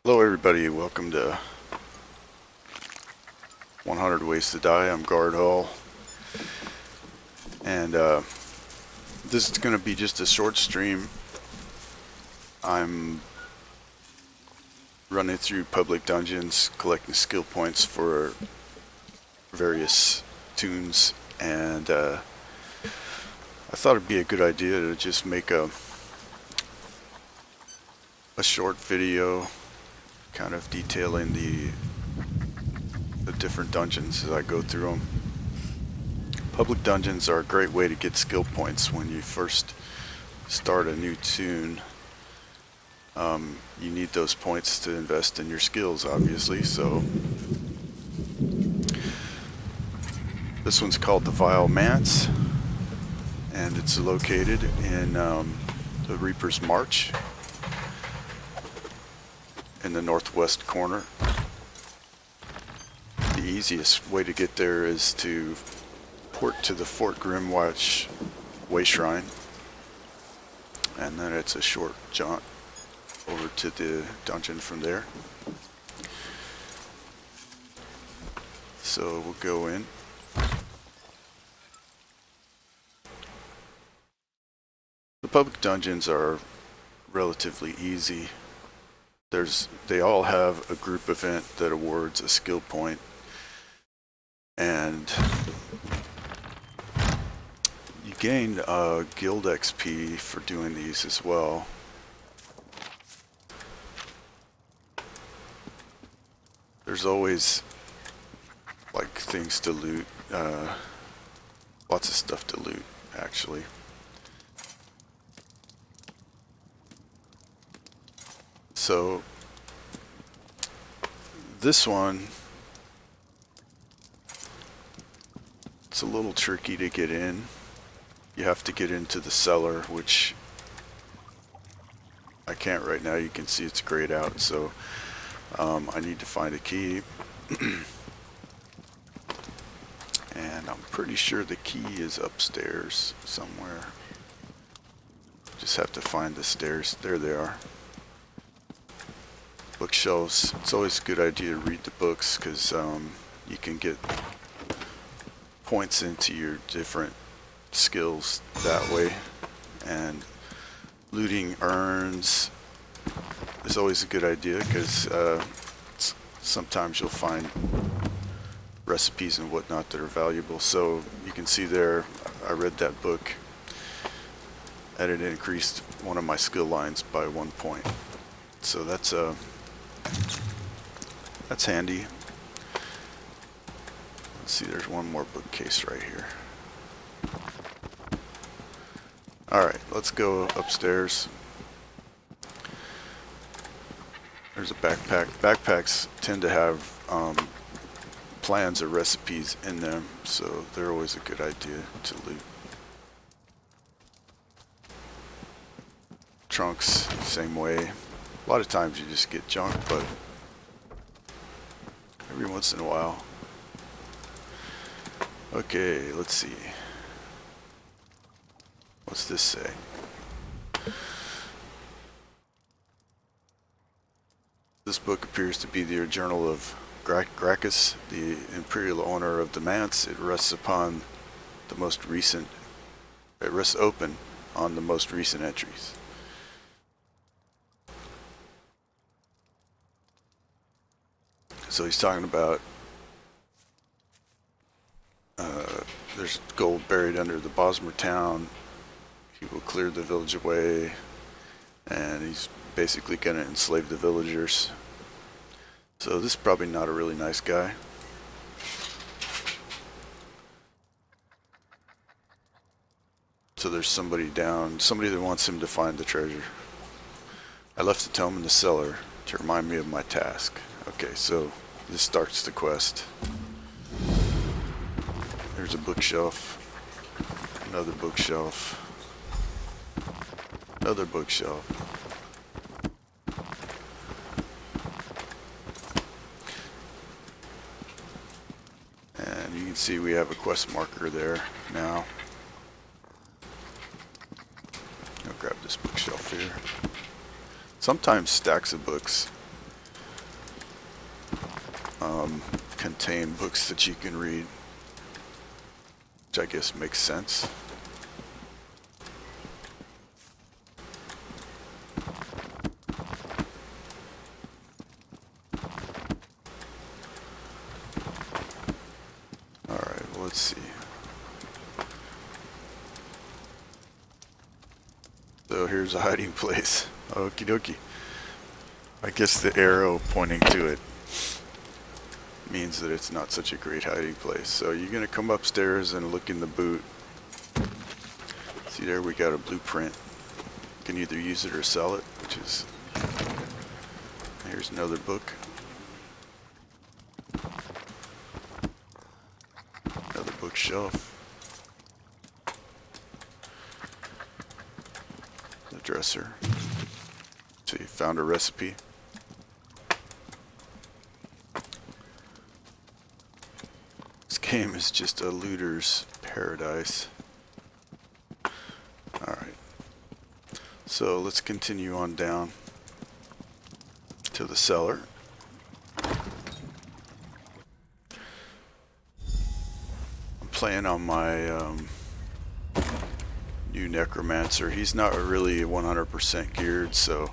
Hello everybody, welcome to 100 Ways to Die. I'm Guard Hall, and this is going to be just a short stream. I'm running through public dungeons, collecting skill points for various tunes, and I thought it'd be a good idea to just make a short video kind of detailing the different dungeons as I go through them. Public dungeons are a great way to get skill points when you first start a new tune. You need those points to invest in your skills, obviously, so this one's called the Vile Manse, and it's located in the Reaper's March in the northwest corner. The easiest way to get there is to port to the Fort Grimwatch Way Shrine, and then it's a short jaunt over to the dungeon from there. So we'll go in. The public dungeons are relatively easy. They all have a group event that awards a skill point, and you gain guild XP for doing these as well. There's always like things to loot, lots of stuff to loot actually. So this one, it's a little tricky to get in. You have to get into the cellar, which I can't right now. You can see it's grayed out, so I need to find a key. And I'm pretty sure the key is upstairs somewhere. Just have to find the stairs. There they are. Bookshelves. It's always a good idea to read the books because you can get points into your different skills that way. And looting urns is always a good idea because sometimes you'll find recipes and whatnot that are valuable. So you can see there, I read that book and it increased one of my skill lines by 1 point. So that's handy. Let's see, there's one more bookcase right here. Alright, let's go upstairs. There's a backpack. Backpacks tend to have plans or recipes in them, so they're always a good idea to loot. Trunks, same way. A lot of times you just get junk, but every once in a while. Okay, let's see. What's this say? This book appears to be the journal of Gracchus, the imperial owner of the Manse. It rests open on the most recent entries. So he's talking about there's gold buried under the Bosmer town. He will clear the village away, and he's basically going to enslave the villagers. So this is probably not a really nice guy. So there's somebody that wants him to find the treasure. I left the tome in the cellar to remind me of my task. Okay, so this starts the quest. There's a bookshelf, another bookshelf, another bookshelf. And you can see we have a quest marker there now. I'll grab this bookshelf here. Sometimes stacks of books contain books that you can read, which I guess makes sense. Alright, well, let's see. So here's a hiding place. Okie dokie. I guess the arrow pointing to it means that it's not such a great hiding place. So you're going to come upstairs and look in the boot. See there, we got a blueprint. You can either use it or sell it, which is... Here's another book. Another bookshelf. The dresser. So you found a recipe. This game is just a looter's paradise. Alright. So let's continue on down to the cellar. I'm playing on my new necromancer. He's not really 100% geared, so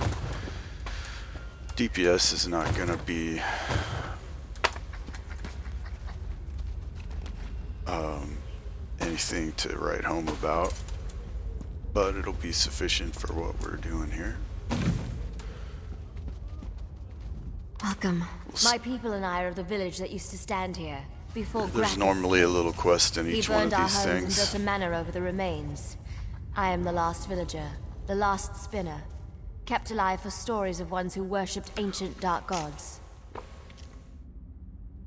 DPS is not going to be anything to write home about, but it'll be sufficient for what we're doing here. Welcome. My people and I are of the village that used to stand here before. There's normally a little quest in each one of these things. He burned our homes and built a manor over the remains. I am the last villager, the last spinner, kept alive for stories of ones who worshipped ancient dark gods.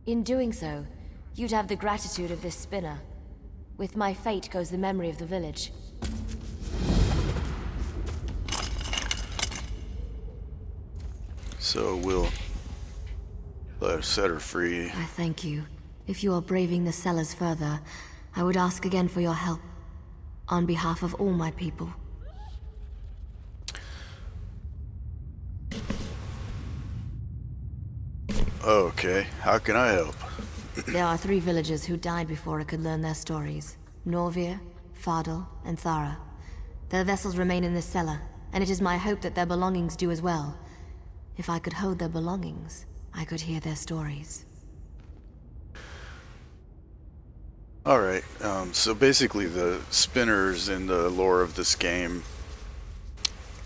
In doing so, you'd have the gratitude of this spinner. With my fate goes the memory of the village. So we'll set her free. I thank you. If you are braving the cellars further, I would ask again for your help. On behalf of all my people. Okay, how can I help? There are 3 villagers who died before I could learn their stories. Norvir, Fardel, and Thara. Their vessels remain in this cellar, and it is my hope that their belongings do as well. If I could hold their belongings, I could hear their stories. Alright, so basically the spinners in the lore of this game,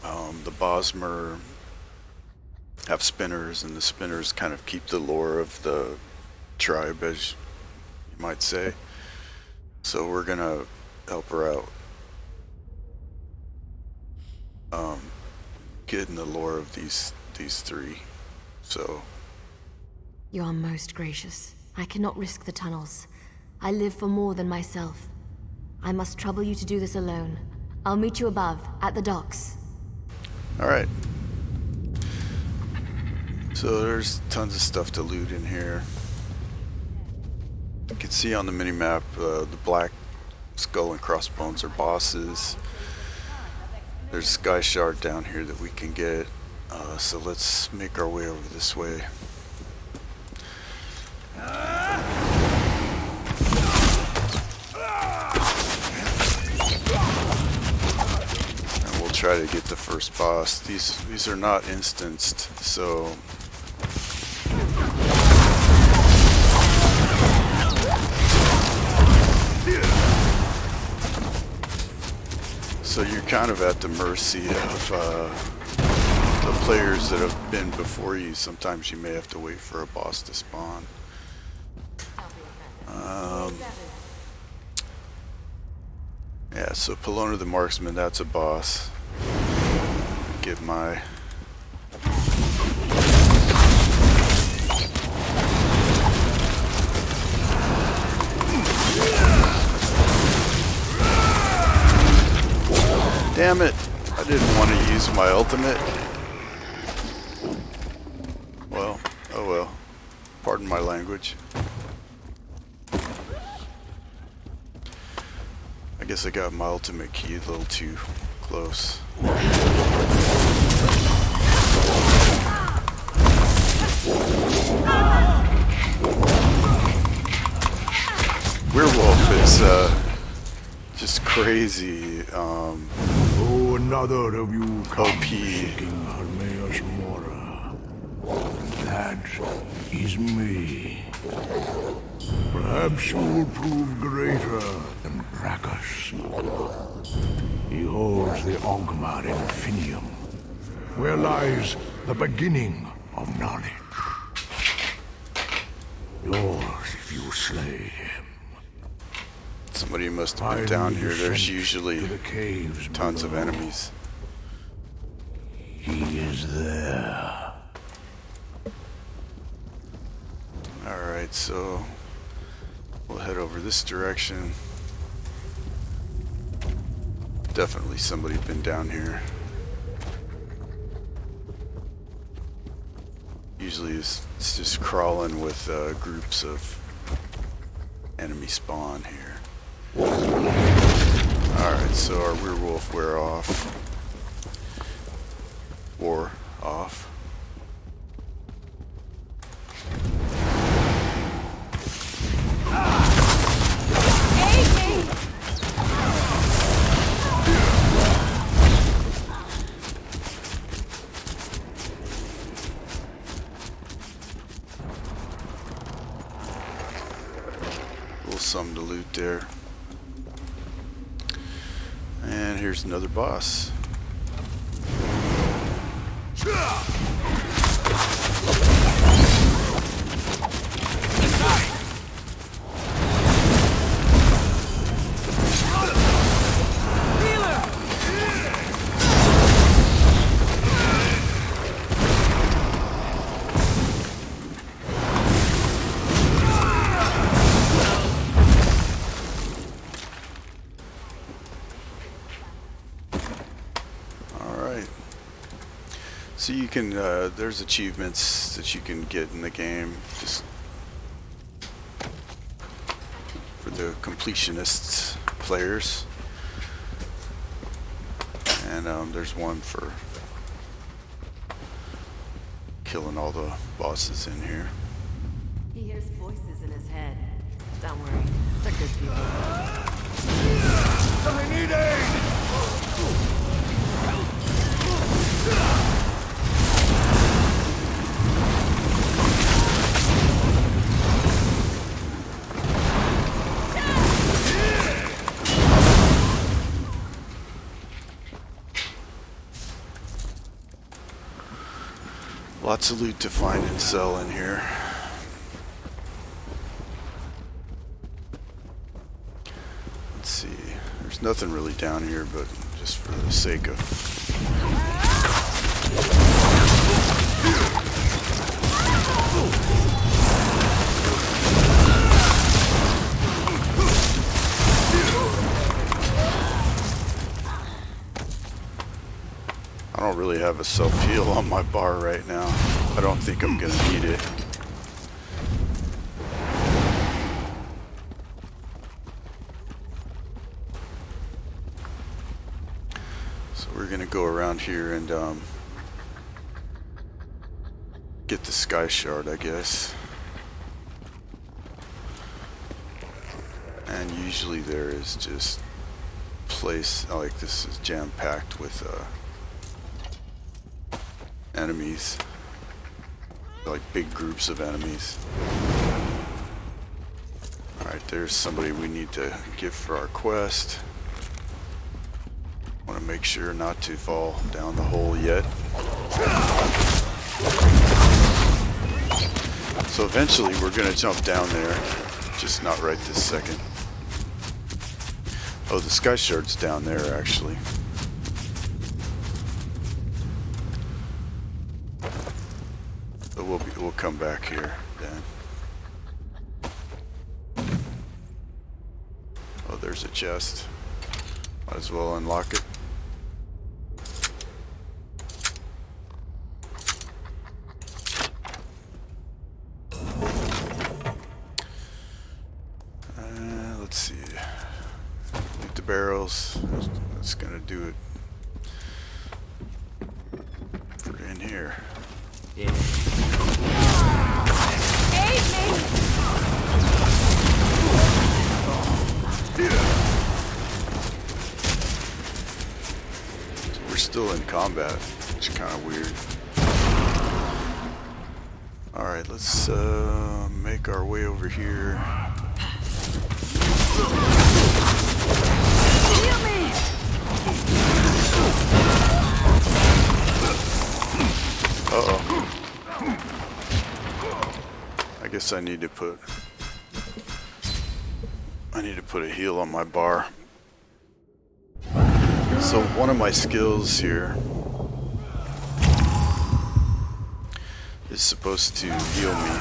the Bosmer have spinners, and the spinners kind of keep the lore of the tribe, as you might say. So we're gonna help her out, getting the lore of these 3. So You are most gracious. I cannot risk the tunnels. I live for more than myself. I must trouble you to do this alone. I'll meet you above, at the docks. alright. So there's tons of stuff to loot in here. You can see on the minimap, the black skull and crossbones are bosses. There's a sky shard down here that we can get. So let's make our way over this way. And we'll try to get the first boss. These are not instanced, so you're kind of at the mercy of the players that have been before you. Sometimes you may have to wait for a boss to spawn. Yeah, so Pelona the Marksman, that's a boss. Get my... Damn it! I didn't want to use my ultimate. Well, oh well. Pardon my language. I guess I got my ultimate key a little too close. crazy Oh, another of you come OP. seeking Hermaeus Mora. That is me. Perhaps you will prove greater than Brachus. He holds the Ogma Infinium, where lies the beginning of knowledge. Yours if you slay him. Somebody must have been Find down the here. There's descent usually to the caves tons of below. enemies. He is there. Alright, so we'll head over this direction. Definitely somebody been down here. Usually it's just crawling with groups of enemy spawn here. Alright, so our werewolf wear off. Wore off. Little something to loot there. And here's another boss. So you can, there's achievements that you can get in the game, just for the completionists players. And there's one for killing all the bosses in here. He hears voices in his head. Don't worry, they're good people. I need aid! Lots of loot to find and sell in here. Let's see. There's nothing really down here, but just for the sake of... I don't really have a self-heal on my bar right now. I don't think I'm gonna need it. So we're gonna go around here and get the sky shard, I guess. And usually there is just place like this is jam-packed with enemies, like big groups of enemies. Alright, there's somebody we need to get for our quest. Want to make sure not to fall down the hole yet. So eventually we're going to jump down there, just not right this second. Oh, the sky shard's down there actually. But we'll come back here then. Oh, there's a chest. Might as well unlock it. Let's see. Loot the barrels. That's gonna do it for in here. Aid me! still in combat, which is kind of weird. Alright, let's make our way over here. Uh-oh. I guess I need to put a heal on my bar. So one of my skills here is supposed to heal me.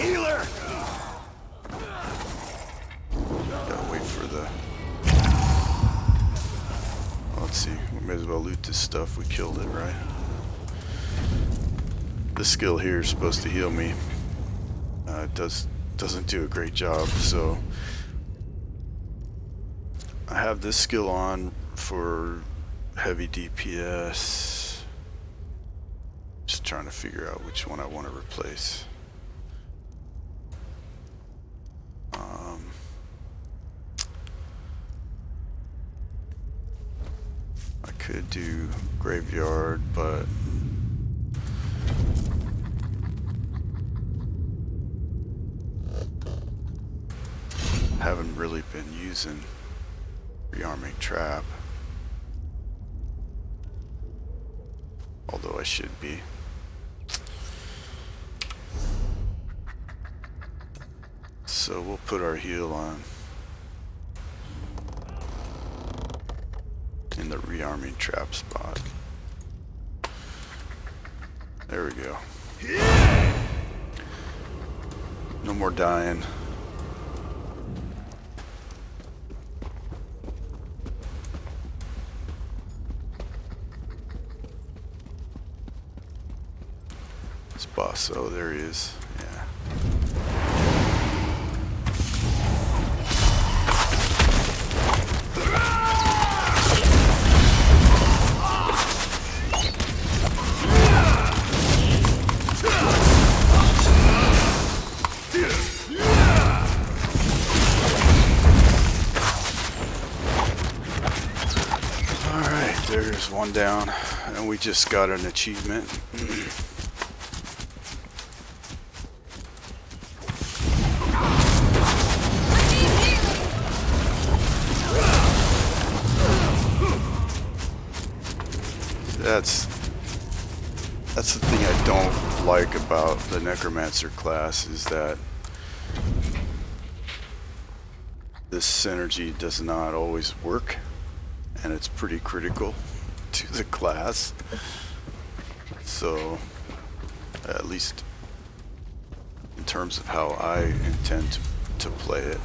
Healer! Gotta wait for the... Let's see, we may as well loot this stuff. We killed it, right? This skill here is supposed to heal me. It doesn't do a great job, so I have this skill on for heavy DPS. Just trying to figure out which one I want to replace. I could do graveyard, but haven't really been using rearming trap, although I should be. So we'll put our heal on in the rearming trap spot. There we go. No more dying. This boss, oh, there he is. Yeah. Alright, there's one down, and we just got an achievement. That's the thing I don't like about the Necromancer class, is that this synergy does not always work, and it's pretty critical to the class. So, at least in terms of how I intend to play it.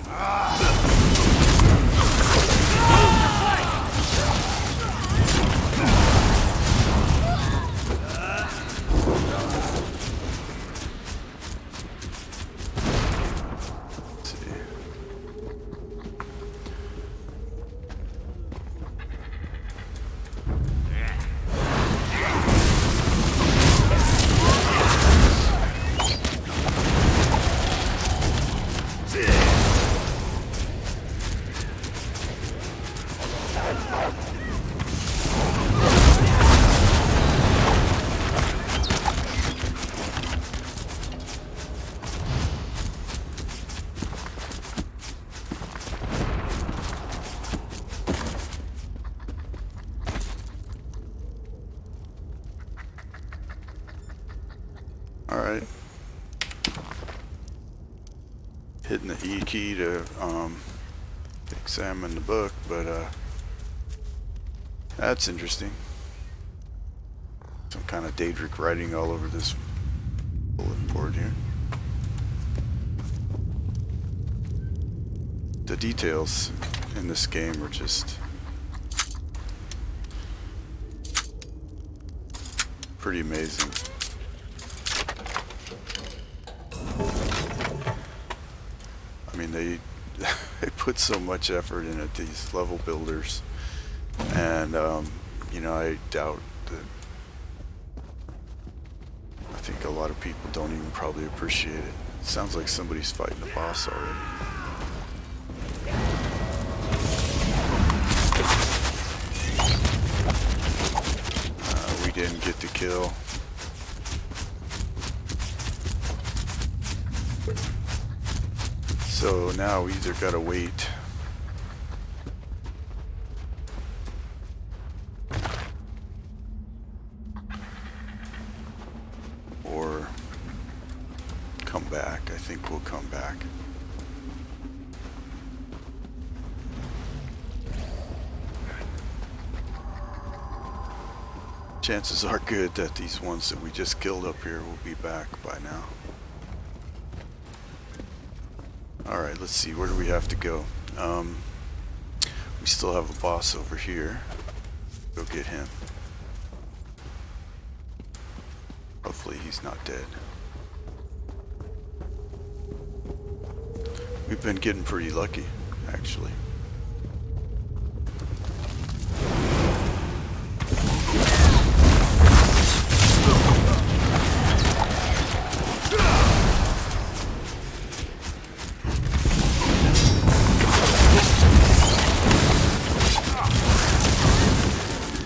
Alright. Hitting the E key to examine the book, but that's interesting. Some kind of Daedric writing all over this bulletin board here. The details in this game are just pretty amazing. I mean, they put so much effort in it, these level builders, and you know, I doubt that. I think a lot of people don't even probably appreciate it. It sounds like somebody's fighting the boss already. get the kill. So now we either gotta wait or come back. I think we'll come back. Chances are good that these ones that we just killed up here will be back by now. Alright, let's see, where do we have to go? We still have a boss over here. Go get him. Hopefully he's not dead. We've been getting pretty lucky, actually.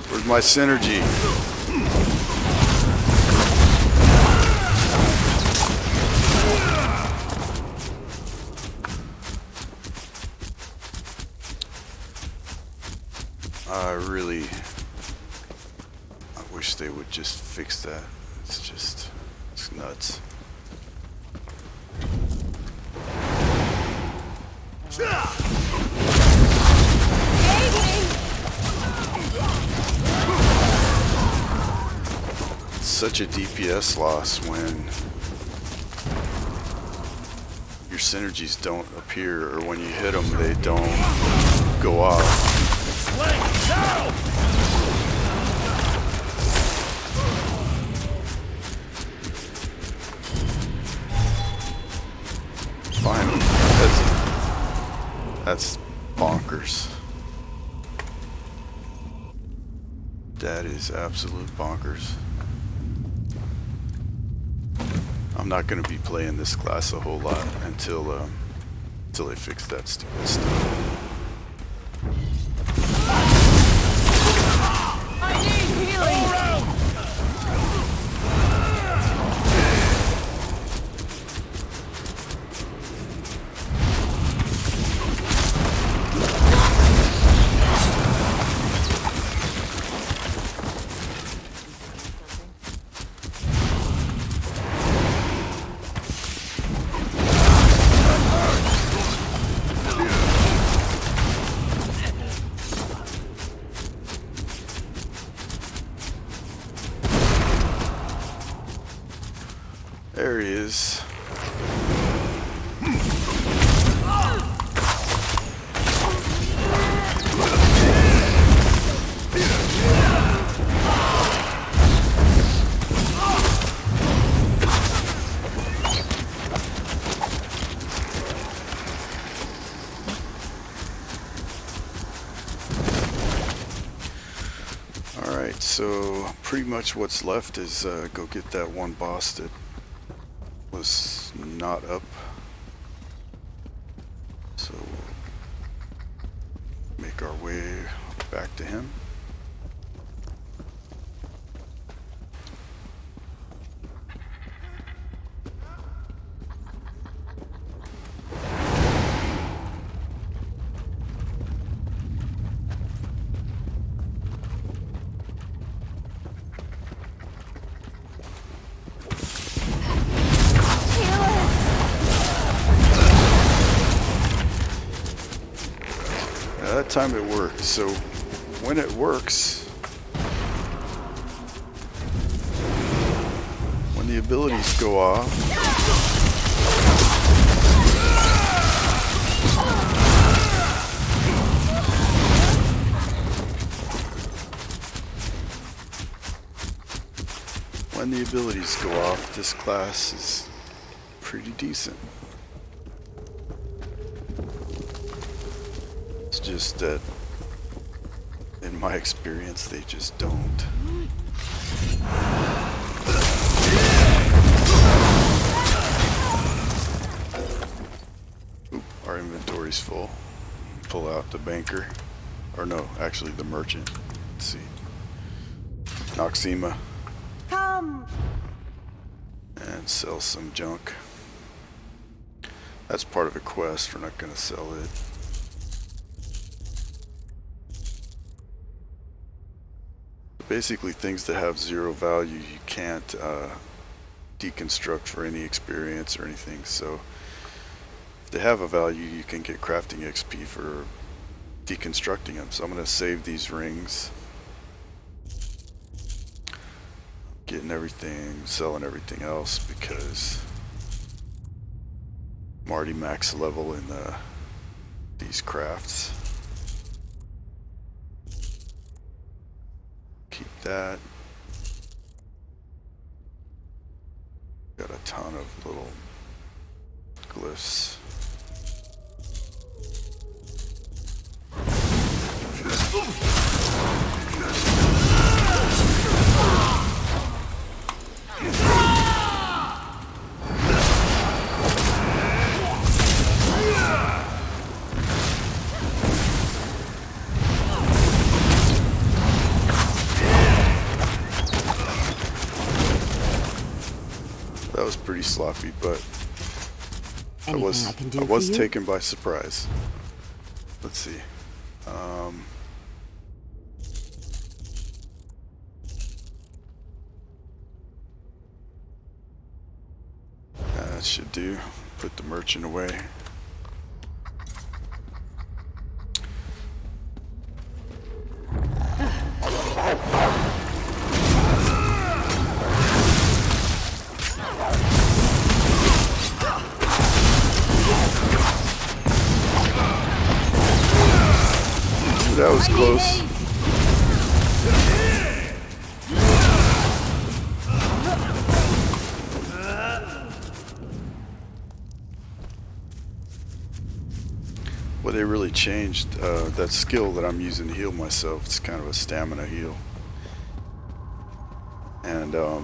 Where's my synergy? I wish they would just fix that. It's nuts. It's such a DPS loss when your synergies don't appear, or when you hit them, they don't go off. Fine. That's bonkers. That is absolute bonkers. I'm not going to be playing this class a whole lot until they fix that stupid stuff. There he is. Alright, so pretty much what's left is go get that one boss that was not up, so we'll make our way back to him. That time it worked, so when it works, when the abilities go off, this class is pretty decent. It's just that, in my experience, they just don't. Oop, our inventory's full. Pull out the banker. Or no, actually the merchant. Let's see. Noxema. And sell some junk. That's part of a quest. We're not going to sell it. Basically, things that have zero value, you can't deconstruct for any experience or anything. So, if they have a value, you can get crafting XP for deconstructing them. So, I'm going to save these rings. Getting everything, selling everything else because I'm already max level in these crafts. Keep that. Got a ton of little glyphs. That was pretty sloppy, but I was taken by surprise. Let's see. That should do. Put the merchant away. That was close. Well, they really changed that skill that I'm using to heal myself. It's kind of a stamina heal. And it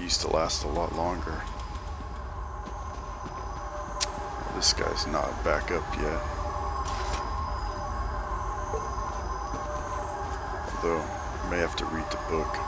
used to last a lot longer. This guy's not back up yet. Although, I may have to read the book.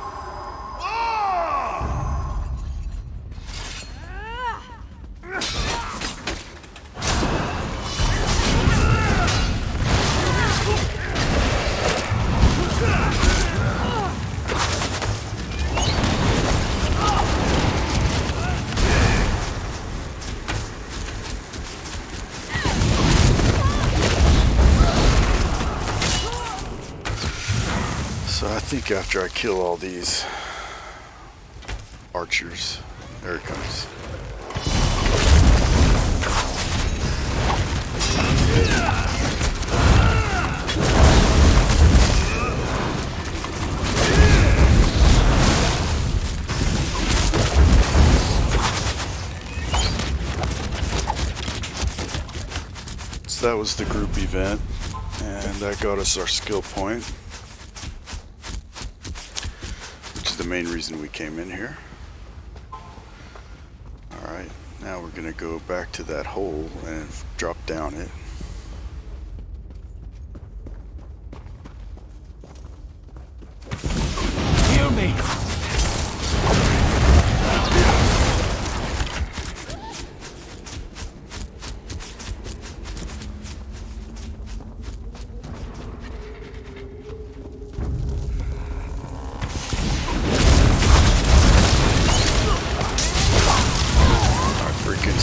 So I think after I kill all these archers, there it comes. So that was the group event, and that got us our skill point. The main reason we came in here. Alright, now we're gonna go back to that hole and drop down it. Heal me!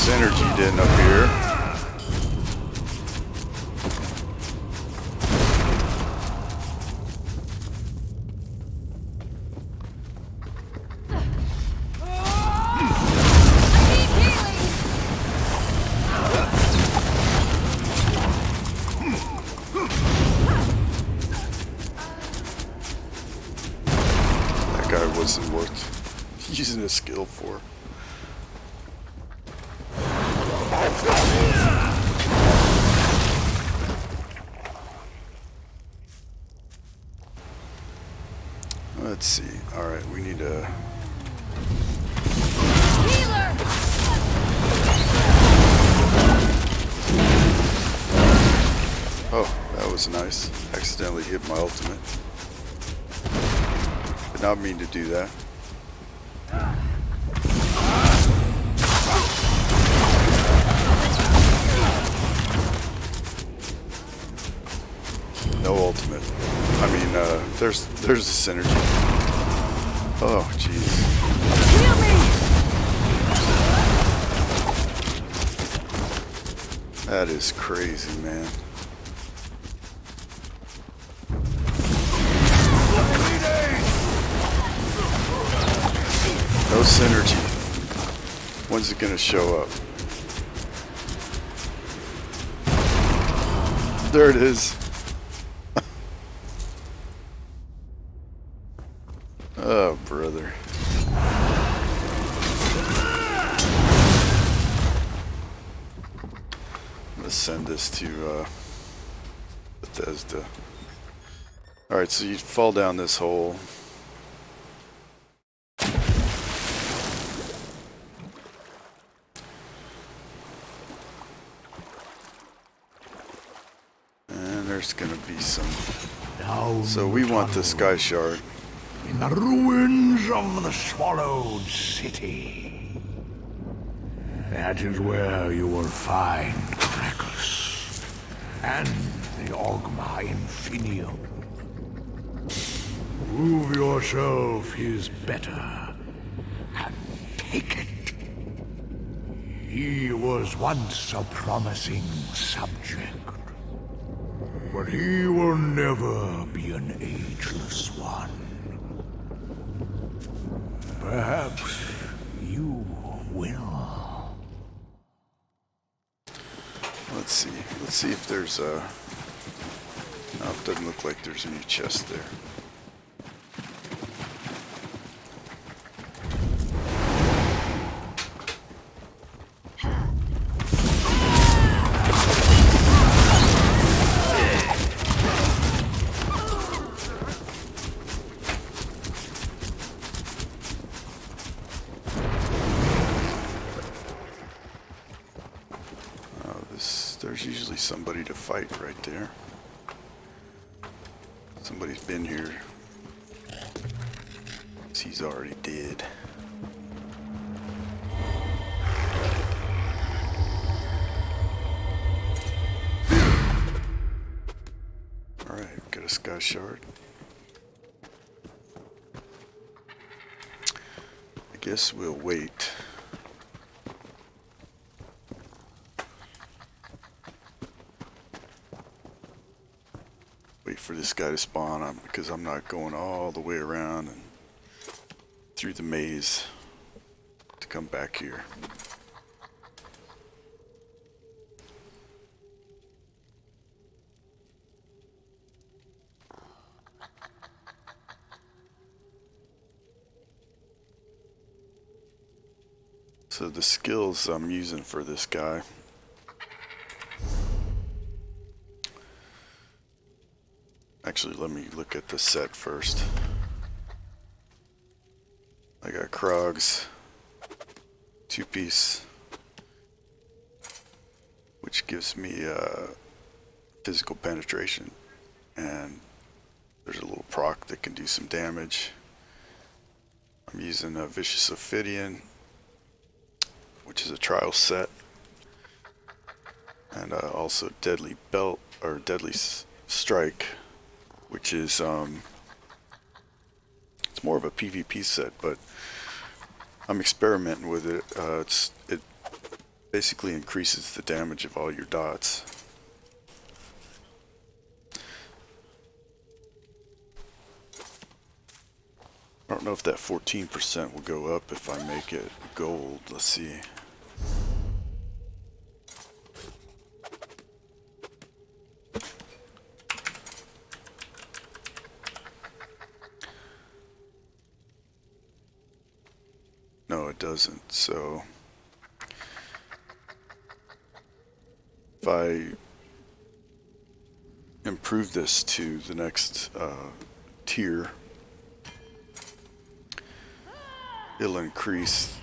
Synergy didn't appear. That guy wasn't worth using a skill for. Let's see. Alright, we need a... Oh, that was nice. Accidentally hit my ultimate. not mean to do that. No ultimate. I mean, there's a synergy. Oh, jeez. Heal me! That is crazy, man. No synergy. When's it gonna show up? There it is. Oh, brother. Let's send this to Bethesda. Alright, so you fall down this hole. And there's gonna be some... Down So we want the tunnel, Sky Shard. in the ruins of the Swallowed City. That is where you will find Krakus and the Ogma Infinium. Prove yourself his better and take it. He was once a promising subject, but he will never be an ageless one. Perhaps you will. Let's see. Let's see if there's a... No, it doesn't look like there's any chest there. There's usually somebody to fight right there. Somebody's been here. He's already dead. Alright, got a Sky Shard. I guess we'll wait. Wait for this guy to spawn because I'm not going all the way around and through the maze to come back here. So the skills I'm using for this guy. Actually, let me look at the set first. I got Krog's 2-piece, which gives me physical penetration, and there's a little proc that can do some damage. I'm using a Vicious Ophidian, which is a trial set, and also Deadly Belt or Deadly Strike, which is it's more of a PvP set, but I'm experimenting with it. It basically increases the damage of all your dots. I don't know if that 14% will go up if I make it gold. Let's see. No, it doesn't. So if I improve this to the next tier, it'll increase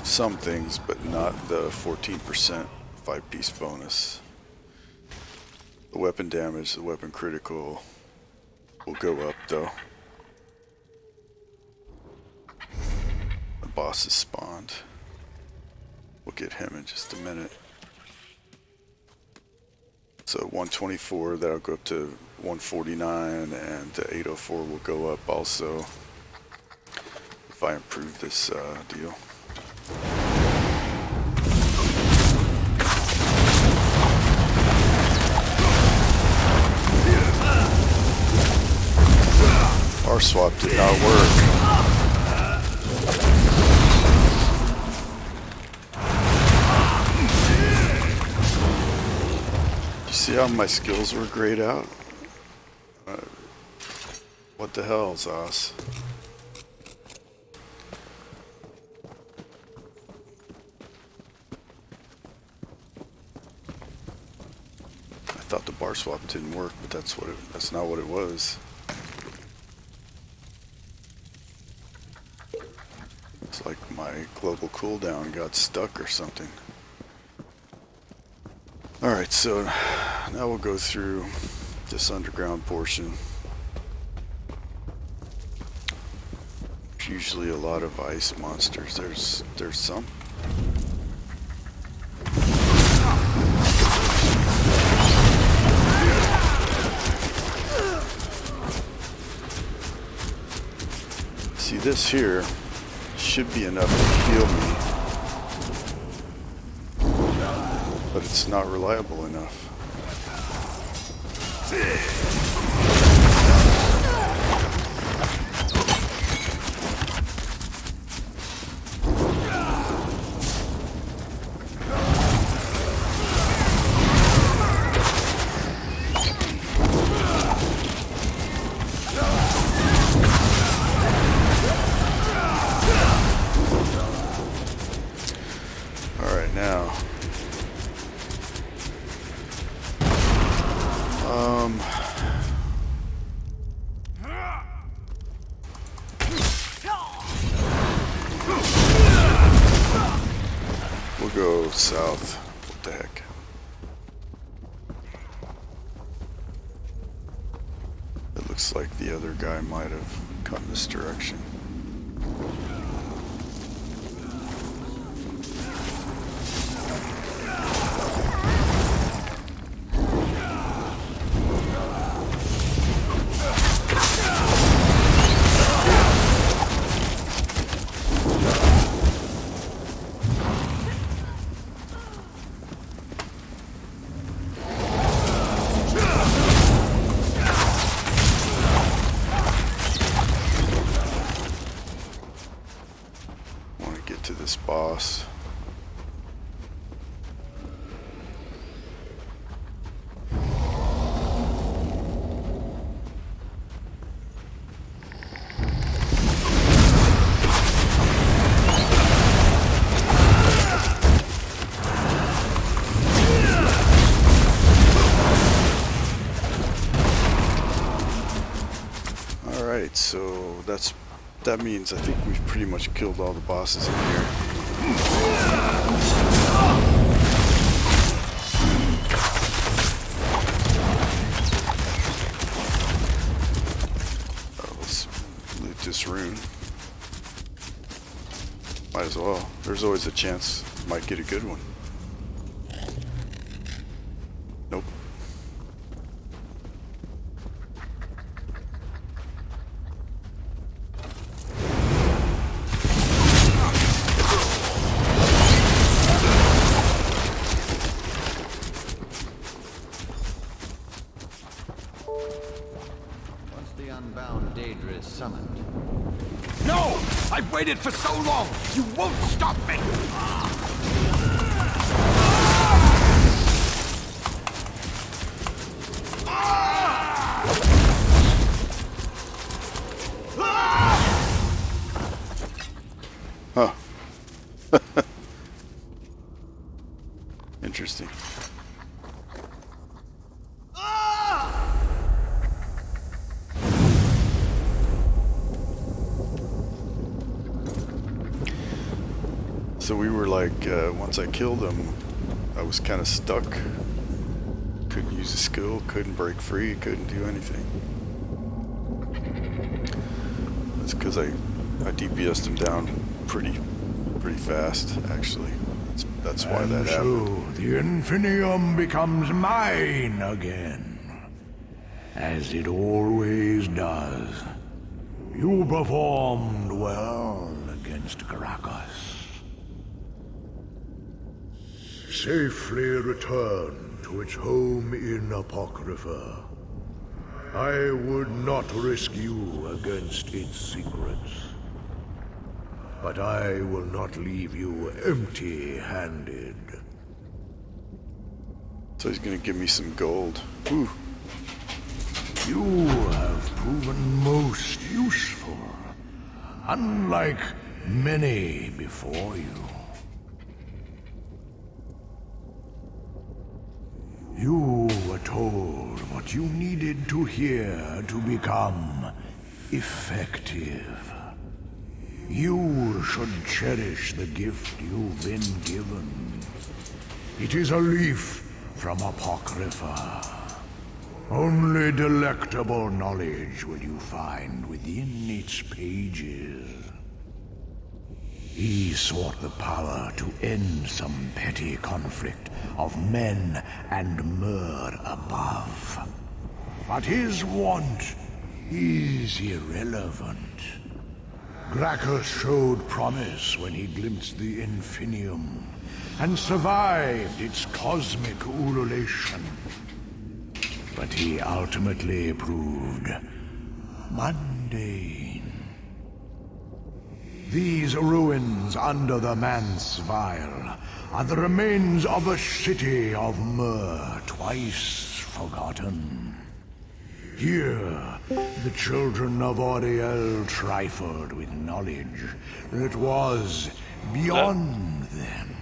some things, but not the 14% 5-piece bonus. The weapon damage, the weapon critical will go up though. boss has spawned. We'll get him in just a minute. So 124, that'll go up to 149, and the 804 will go up also if I improve this deal. Our swap did not work. You see how my skills were grayed out? What the hell, Zos? I thought the bar swap didn't work, but that's not what it was. It's like my global cooldown got stuck or something. Alright, so now we'll go through this underground portion. There's usually a lot of ice monsters. There's some. See, this here should be enough to heal me, but it's not reliable enough. Go south. What the heck? It looks like the other guy might have come this direction. To this boss. All right, so that means I think we've pretty much killed all the bosses in here. Let's loot this rune. Might as well. There's always a chance might get a good one. Nope. Unbound Daedra is summoned. No! I've waited for so long! You won't stop me! Huh. Interesting. So we were like, once I killed him, I was kind of stuck. Couldn't use a skill, couldn't break free, couldn't do anything. That's because I DPS'd him down pretty fast, actually. That's why And that happened. so the Infinium becomes mine again, as it always does. You performed well against Gracchus. Safely return to its home in Apocrypha. I would not risk you against its secrets. But I will not leave you empty-handed. So he's gonna give me some gold. Ooh. You have proven most useful, unlike many before you. You were told what you needed to hear to become effective. You should cherish the gift you've been given. It is a leaf from Apocrypha. Only delectable knowledge will you find within its pages. He sought the power to end some petty conflict of men and Mer above. But his want is irrelevant. Gracchus showed promise when he glimpsed the Infinium, and survived its cosmic ululation. But he ultimately proved mundane. These ruins under the Manse Vile are the remains of a city of Mer twice forgotten. Here, the children of Auriel trifled with knowledge that was beyond them.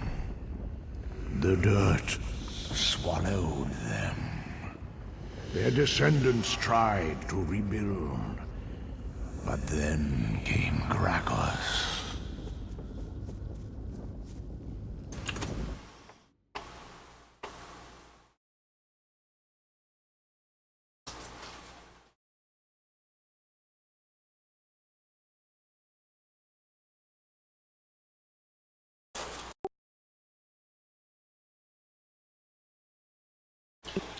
The dirt swallowed them. Their descendants tried to rebuild, but then came Gracchus.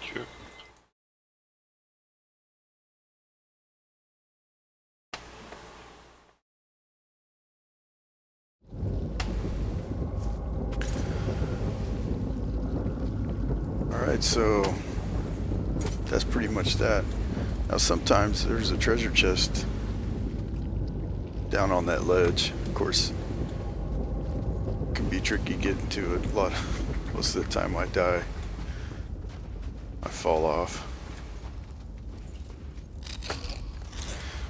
Sure. Alright, so that's pretty much that. Now sometimes there's a treasure chest down on that ledge. Of course, it can be tricky getting to it. Most of the time I die. I fall off.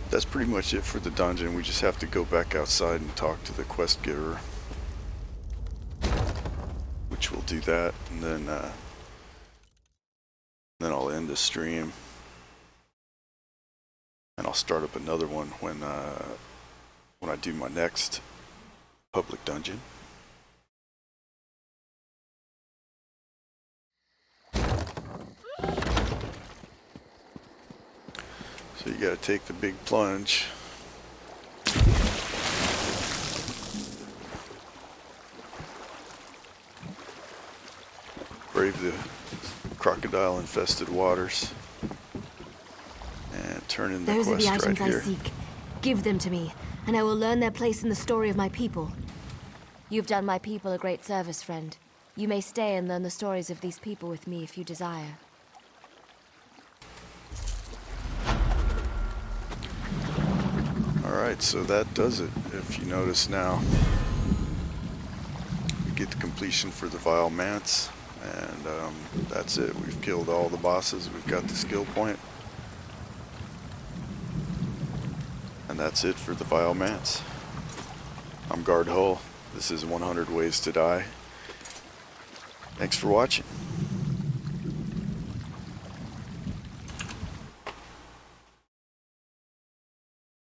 That's pretty much it for the dungeon. We just have to go back outside and talk to the quest giver. Which we'll do that, and then I'll end the stream. And I'll start up another one when I do my next public dungeon. So you gotta take the big plunge. Brave the crocodile infested waters. And turn in the Those are the quest right items I here. seek. Give them to me, and I will learn their place in the story of my people. You've done my people a great service, friend. You may stay and learn the stories of these people with me if you desire. Alright, so that does it. If you notice now, we get the completion for the Vile Manse, and that's it. We've killed all the bosses, we've got the skill point, and that's it for the Vile Manse. I'm Guard Hull. This is 100 Ways to Die. Thanks for watching.